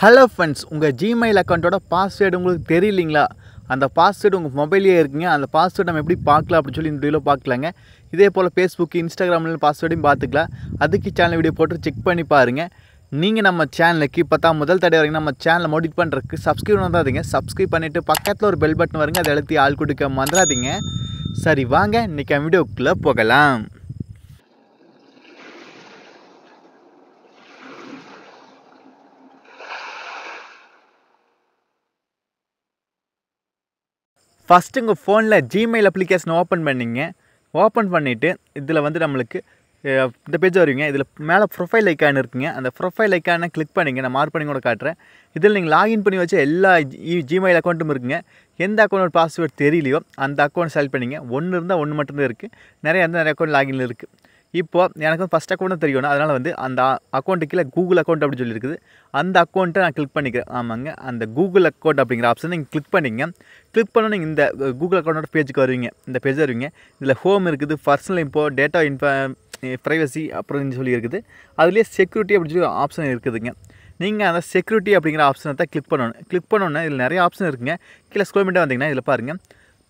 Hello friends, உங்கள் Gmail அக்கௌண்ட்டோட password உங்களுக்கு தெரியலிங்களா? அந்த பாஸ்வேர்டு உங்கள் மொபைலே இருக்குங்க. அந்த பாஸ்வேர்டு நம்ம எப்படி பார்க்கலாம் அப்படின்னு சொல்லி இந்த வீடியோவில் பார்க்கலாங்க. இதே போல் ஃபேஸ்புக், இன்ஸ்டாகிராமில் பாஸ்வேர்டையும் பார்த்துக்கலாம். அதுக்கு சேனல் வீடியோ போட்டு செக் பண்ணி பாருங்கள். நீங்கள் நம்ம சேனலுக்கு இப்போ தான் முதல் தடவை வரீங்க, நம்ம சேனலை மோடிட் பண்ணுறதுக்கு சப்ஸ்கிரைப் பண்ணாதீங்க. சப்ஸ்கிரைப் பண்ணிவிட்டு பக்கத்தில் ஒரு பெல் பட்டன் வருங்க, அதை அழுத்தி ஆள் கொடுக்க மறந்துடாதீங்க. சரி வாங்க, இன்றைக்கி வீடியோக்குள்ளே போகலாம். ஃபஸ்ட்டு உங்கள் ஃபோனில் ஜிமெயில் அப்ளிகேஷன் ஓப்பன் பண்ணிங்க. ஓப்பன் பண்ணிவிட்டு இதில் வந்து நம்மளுக்கு இந்த பேஜ் வருவீங்க. இதில் மேலே ப்ரொஃபைல் ஐக்கான் இருக்குங்க. அந்த ப்ரொஃபைல் ஐக்கானை கிளிக் பண்ணிங்க. நான் மார்க் பண்ணி கூட காட்டுறேன். இதில் நீங்கள் லாகின் பண்ணி வச்ச எல்லா ஜிமெயில் அக்கௌண்ட்டும் இருக்குங்க. எந்த அக்கௌண்ட் பாஸ்வேர்டு தெரியலையோ அந்த அக்கௌண்ட் செலக்ட் பண்ணிங்க. ஒன்று இருந்தால் ஒன்று மட்டும்தான் இருக்குது. நிறைய அக்கௌண்ட் லாகின்ல இருக்குது. இப்போது எனக்கு வந்து ஃபஸ்ட் அக்கௌண்ட் தெரியணும். அதனால் வந்து அந்த அக்கௌண்ட்டு கீழே கூகுள் அக்கௌண்ட் அப்படின்னு சொல்லி இருக்குது. அந்த அக்கௌண்ட்டை நான் கிளிக் பண்ணிக்கிறேன். ஆமாங்க, அந்த கூகுள் அக்கௌண்ட் அப்படிங்கிற ஆப்ஷன் நீங்கள் கிளிக் பண்ணிங்க. கிளிக் பண்ணோன்னே நீங்கள் இந்த கூகுள் அக்கௌண்ட்டோட பேஜுக்கு வருவீங்க. இந்த பேஜ் வருவீங்க. இதில் ஹோம் இருக்குது, பர்சனல் இன்ஃபோ, டேட்டா ப்ரைவசி அப்படின்னு சொல்லி இருக்குது. அதுலேயே செக்யூரிட்டி அப்படின்னு சொல்லி ஆப்ஷன் இருக்குதுங்க. நீங்கள் அந்த செக்யூரிட்டி அப்படிங்கிற ஆப்ஷனை தான் கிளிக் பண்ணணும். கிளிக் பண்ணோன்னே இதில் நிறைய ஆப்ஷன் இருக்குங்க. கீழே ஸ்க்ரோல் பண்ணிட்டு வந்தீங்கன்னா இதில் பாருங்கள்,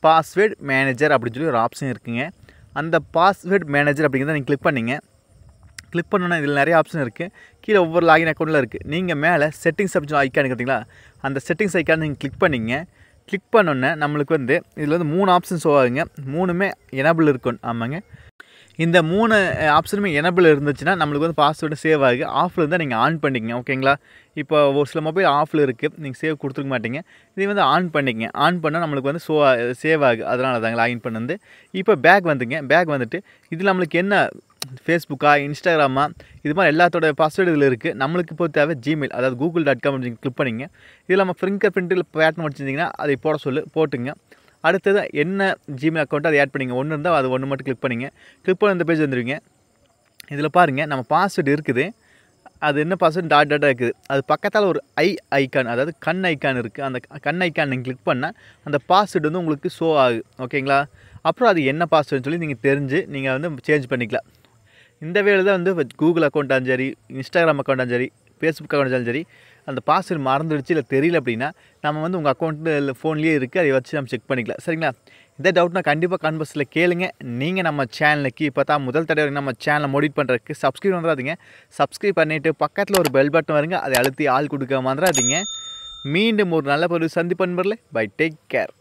பாஸ்வேர்டு மேனேஜர் அப்படின்னு சொல்லி ஒரு ஆப்ஷன் இருக்குங்க. அந்த பாஸ்வேர்டு மேனேஜர் அப்படிங்கிறத நீங்கள் கிளிக் பண்ணிங்க. கிளிக் பண்ணோன்னா இதில் நிறைய ஆப்ஷன் இருக்குது. கீழே ஒவ்வொரு லாகின் அக்கௌண்ட்டில் இருக்குது. நீங்கள் மேலே செட்டிங்ஸ் அப்படின்னு சொல்லி ஐக்கான் பார்த்தீங்களா, அந்த செட்டிங்ஸ் ஐக்கான் நீங்கள் கிளிக் பண்ணிங்க. கிளிக் பண்ணோன்னே நம்மளுக்கு வந்து இதில் வந்து 3 ஆப்ஷன் ஷோ ஆகுங்க. 3மே எனபிள் இருக்கணும். ஆமாங்க, இந்த 3 ஆப்ஷனுமே எனபிள் இருந்துச்சுன்னா நம்மளுக்கு வந்து பாஸ்வேர்டு சேவ் ஆகுது. ஆஃபில் இருந்தால் நீங்கள் ஆன் பண்ணிக்கங்க. ஓகேங்களா? இப்போ ஒரு சில மொபைல் ஆஃபில் இருக்குது, நீங்கள் சேவ் கொடுத்துருக்க மாட்டீங்க. இதை வந்து ஆன் பண்ணிக்கங்க. ஆன் பண்ணால் நம்மளுக்கு வந்து சேவ் ஆகுது. அதனால தாங்க லாகின் பண்ணது. இப்போ பேக் வந்துங்க. பேக் வந்துட்டு இதில் நம்மளுக்கு என்ன ஃபேஸ்புக்கா, இன்ஸ்டாகிராமா, இது மாதிரி எல்லாத்தோட பாஸ்வேர்டு இதில் இருக்குது. நம்மளுக்கு இப்போ தேவை ஜிமெயில், அதாவது google.com அப்படின்னு கிளிக் பண்ணிங்க. இதில் நம்ம ஃபிங்கர் பிரிண்டில் பேட்டர்ன் வச்சுருந்தீங்கன்னா அதை போட்டுங்க. அடுத்தது என்ன ஜிமெயில் அக்கௌண்ட்டை அதை ஆட் பண்ணிங்க. ஒன்று இருந்தால் அது ஒன்று மட்டும் கிளிக் பண்ணிங்க. கிளிக் பண்ண இந்த பேஜ் வந்துடுவீங்க. இதில் பாருங்கள், நம்ம பாஸ்வேர்டு இருக்குது. அது என்ன பாஸ்வேர்டு டாட்டாக இருக்குது. அது பக்கத்தால் ஒரு ஐக்கான், அதாவது கண் ஐக்கான் இருக்குது. அந்த கண் ஐக்கான் நீங்கள் கிளிக் பண்ணால் அந்த பாஸ்வேர்டு வந்து உங்களுக்கு ஷோ ஆகுது. ஓகேங்களா? அப்புறம் அது என்ன பாஸ்வேர்டுன்னு சொல்லி நீங்கள் தெரிஞ்சு நீங்கள் வந்து சேஞ்ச் பண்ணிக்கலாம். இந்த வேலை தான் வந்து கூகுள் அக்கௌண்ட்டாலும் சரி, இன்ஸ்டாகிராம் அக்கௌண்ட்டாலும் சரி, ஃபேஸ்புக் அக்கௌண்ட்டாலும் சரி, அந்த பாஸ்வேர்டு மறந்துடுச்சு இல்லை தெரியல அப்படின்னா நம்ம வந்து உங்கள் அக்கௌண்ட்டு இல்லை ஃபோன்லேயே இருக்குது, அதை வச்சு நம்ம செக் பண்ணிக்கலாம். சரிங்களா? இதே டவுட்னா கண்டிப்பாக கான்வர்ஸில் கேளுங்க. நீங்கள் நம்ம சேனலுக்கு இப்போ தான் முதல் தடவை நம்ம சேனலை மோடிட் பண்ணுறதுக்கு சப்ஸ்கிரைப் பண்ணுறாதீங்க. சப்ஸ்கிரைப் பண்ணிவிட்டு பக்கத்தில் ஒரு பெல் பட்டன் வருங்க, அதை அழுத்தி ஆள் கொடுக்க மறந்துடாதீங்க. மீண்டும் ஒரு நல்ல பொருள் சந்திப்பன் வரல. Bye, take care.